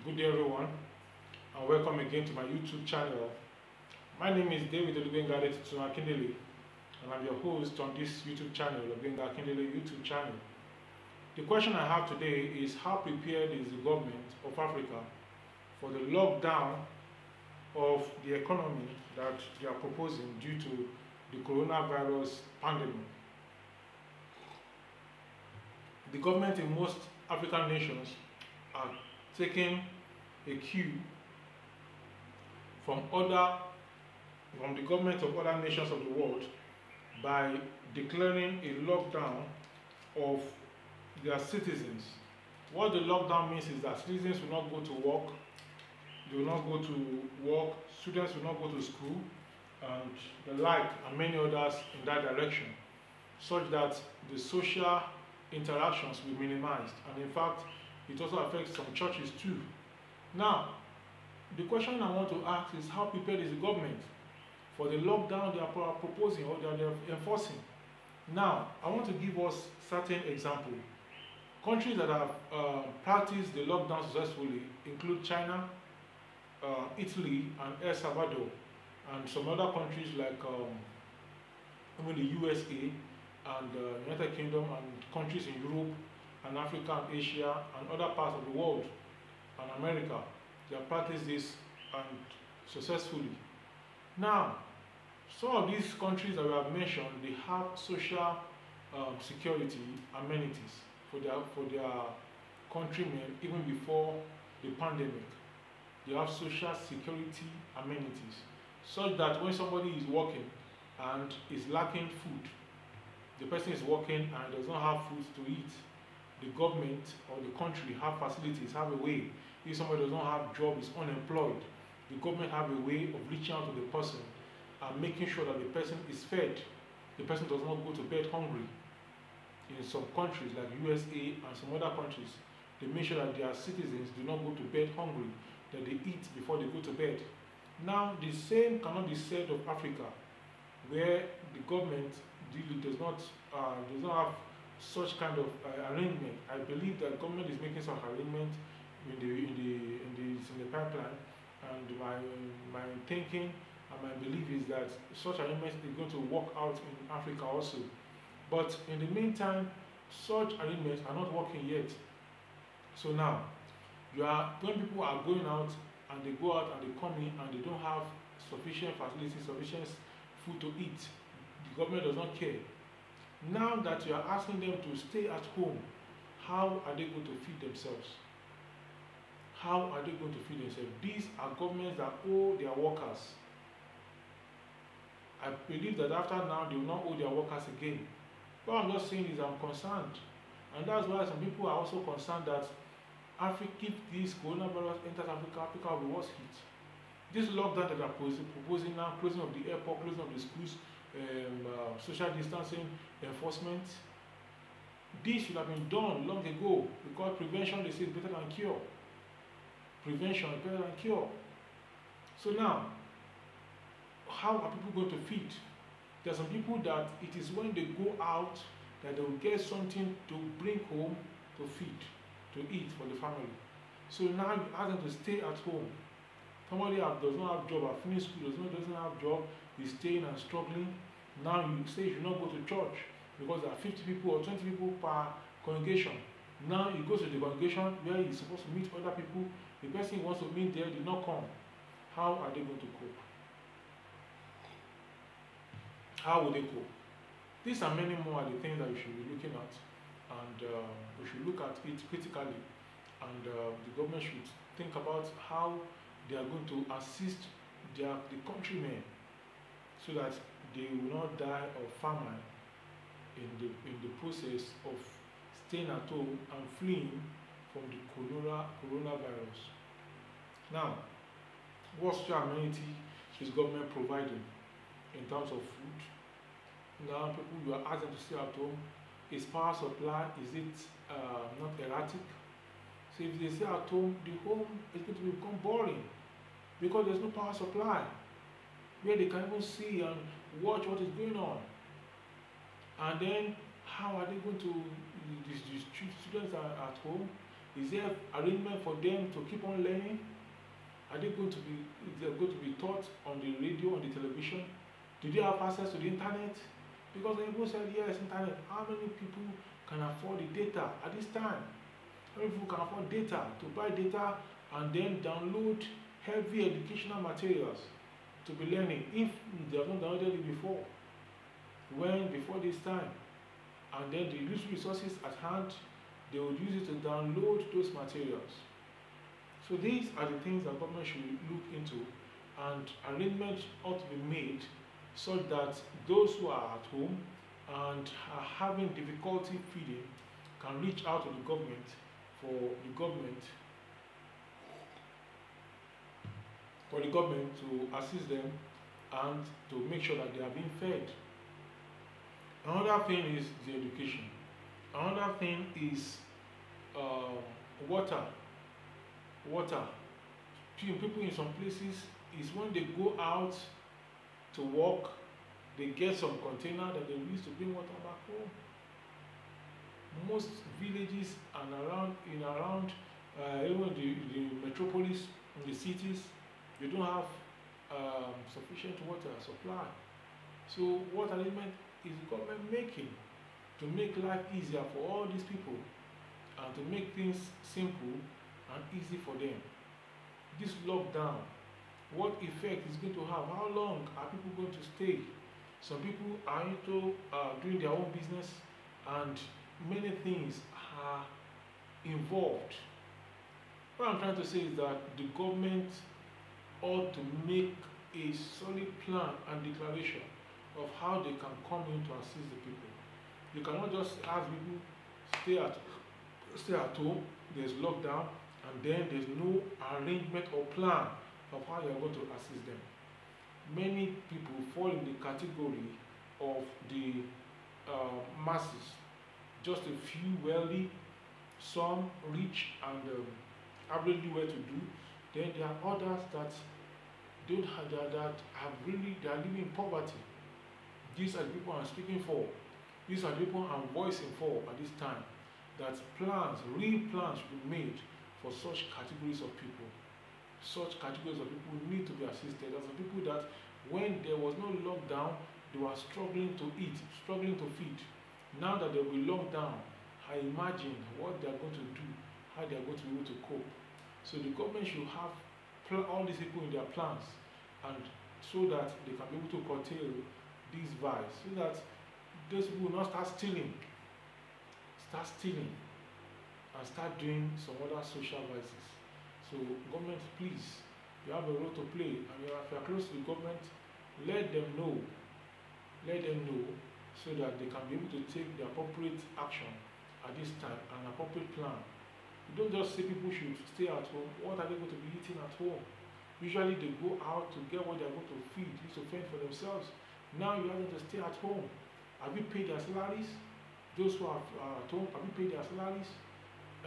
Good day, everyone, and welcome again to my YouTube channel. My name is David Olugbenga Akindele, and I'm your host on this YouTube channel, Olugbenga Akindele YouTube channel. The question I have today is, how prepared is the government of Africa for the lockdown of the economy that they are proposing due to the coronavirus pandemic? The government in most African nations are taking a cue from the government of other nations of the world by declaring a lockdown of their citizens. What the lockdown means is that citizens will not go to work, students will not go to school, and the like, and many others in that direction, such that the social interactions will be minimized. And in fact, it also affects some churches too. Now, the question I want to ask is, how prepared is the government for the lockdown they are proposing or they are enforcing? Now, I want to give us certain examples. Countries that have practiced the lockdown successfully include China, Italy, and El Salvador, and some other countries like even the USA and United Kingdom, and countries in Europe and Africa and Asia and other parts of the world and America. They have practiced this and successfully. Now, some of these countries that we have mentioned, they have social security amenities for their countrymen even before the pandemic. They have social security amenities such that when somebody is working and is lacking food, the person is working and does not have food to eat, the government or the country have facilities, have a way. If somebody does not have a job, is unemployed, the government have a way of reaching out to the person and making sure that the person is fed. The person does not go to bed hungry. In some countries like USA and some other countries, they make sure that their citizens do not go to bed hungry, that they eat before they go to bed. Now, the same cannot be said of Africa, where the government does not have such kind of arrangement. I believe that government is making some arrangement in the pipeline, and my thinking and my belief is that such arrangement is going to work out in Africa also. But in the meantime, such arrangements are not working yet. So now, when people are going out and they go out and they come in and they don't have sufficient facilities, sufficient food to eat, the government does not care. Now that you are asking them to stay at home, how are they going to feed themselves? How are they going to feed themselves? These are governments that owe their workers. I believe that after now, they will not owe their workers again. What I'm just saying is I'm concerned. And that's why some people are also concerned that if this coronavirus enters Africa, Africa will be worse hit. This lockdown that they are proposing now, closing of the airport, closing of the schools, social distancing, enforcement, this should have been done long ago, because prevention, they say, is better than cure. Prevention is better than cure. So now, how are people going to feed? There are some people that it is when they go out that they will get something to bring home to feed, to eat for the family. So now you ask them to stay at home. Somebody does not have job, finished school, doesn't have job, is staying and struggling. Now you say you should not go to church because there are 50 people or 20 people per congregation. Now he goes to the congregation where he's supposed to meet other people. The person he wants to meet there did not come. How are they going to cope? How will they cope? These and many more are the things that we should be looking at, and we should look at it critically, and the government should think about how they are going to assist the countrymen so that they will not die of famine in the process of staying at home and fleeing from the coronavirus. Now, what social amenity is government providing in terms of food? Now, people, you are asking to stay at home. Is power supply, is it not erratic? So if they stay at home, the home is going to become boring because there's no power supply where they can even see and watch what is going on. And then how are they going to, the students are at home, Is there arrangement for them to keep on learning? Are they going to be, is they going to be taught on the radio, on the television? Do they have access to the internet? Because when people said yes, internet, how many people can afford the data at this time? How many people can afford data, to buy data and then download heavy educational materials to be learning if they have not downloaded it before? When before this time, and then they use resources at hand, they would use it to download those materials. So these are the things that government should look into, and arrangements ought to be made so that those who are at home and are having difficulty feeding can reach out to the government for the government to assist them and to make sure that they are being fed. Another thing is the education. Another thing is water. Water. People in some places is when they go out to work, they get some container that they use to bring water back home. Most villages and around even the metropolis, in the cities, they don't have sufficient water supply. So what arrangement is the government making to make life easier for all these people and to make things simple and easy for them? This lockdown, what effect is going to have? How long are people going to stay? Some people are into doing their own business, and many things are involved. What I'm trying to say is that the government ought to make a solid plan and declaration of how they can come in to assist the people. You cannot just ask people stay at home, there's lockdown, and then there's no arrangement or plan of how you are going to assist them. Many people fall in the category of the masses. Just a few wealthy, some rich and averagely well to do. Then there are others that don't have that they are living in poverty. These are the people I'm speaking for. These are the people I'm voicing for at this time. That plans, real plans should be made for such categories of people. Such categories of people need to be assisted. There are some people that when there was no lockdown, they were struggling to eat, struggling to feed. Now that there will be lockdown, I imagine what they are going to do, how they are going to be able to cope. So the government should have all these people in their plans, and so that they can be able to curtail these vices, so that those people will not start stealing, and start doing some other social vices. So government, please, you have a role to play, and if you are close to the government, let them know, so that they can be able to take the appropriate action at this time, an appropriate plan. You don't just say people should stay at home. What are they going to be eating at home? Usually they go out to get what they are going to feed, to fend for themselves. Now you have them to stay at home. Have you paid their salaries? Those who are at home, have you paid their salaries?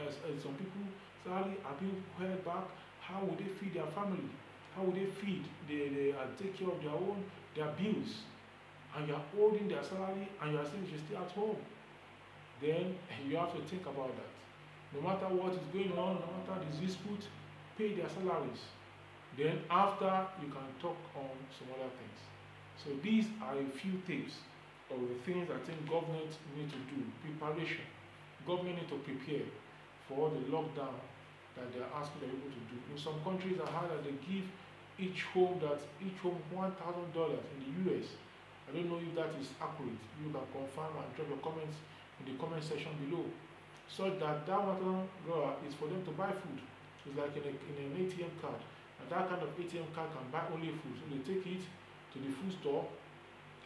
As some people salary are being held back. How would they feed their family? How would they feed? They take care of their bills. And you are holding their salary and you are saying you should stay at home. Then you have to think about that. No matter what is going on, no matter the dispute, pay their salaries. Then after, you can talk on some other things. So these are a few tips of the things I think government need to do. Preparation. Government need to prepare for the lockdown that they are asking the people to do. In some countries, I heard that they give each home $1,000 in the US. I don't know if that is accurate. You can confirm and drop your comments in the comment section below. So that $1,000 is for them to buy food. It's like in an ATM card. And that kind of ATM card can buy only food. So they take it to the food store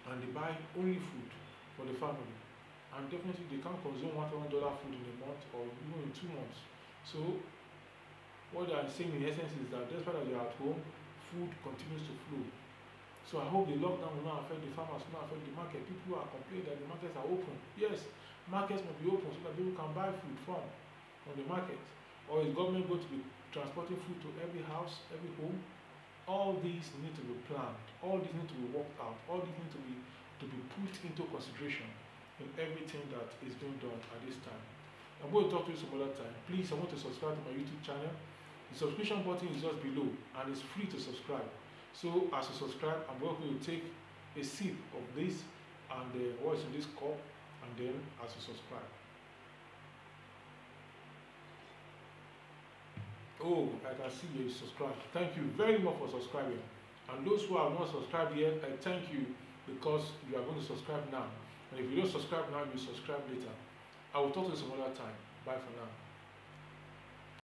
and they buy only food for the family. And definitely they can't consume $1,000 food in a month or even in 2 months. So what they are saying in essence is that despite that they are at home, food continues to flow. So I hope the lockdown will not affect the farmers, will not affect the market. People are complaining that the markets are open. Yes, markets must be open so that people can buy food from the market. Or is government going to be transporting food to every house, every home? All these need to be planned. All these need to be worked out. All these need to be put into consideration in everything that is being done at this time. I'm going to talk to you some other time. Please, I want to subscribe to my YouTube channel. The subscription button is just below and it's free to subscribe. So as you subscribe, I'm going to take a sip of this and what's in this cup, and then as you subscribe. Oh, I can see you subscribe. Thank you very much for subscribing. And those who have not subscribed yet, I thank you because you are going to subscribe now. And if you don't subscribe now, you subscribe later. I will talk to you some other time. Bye for now.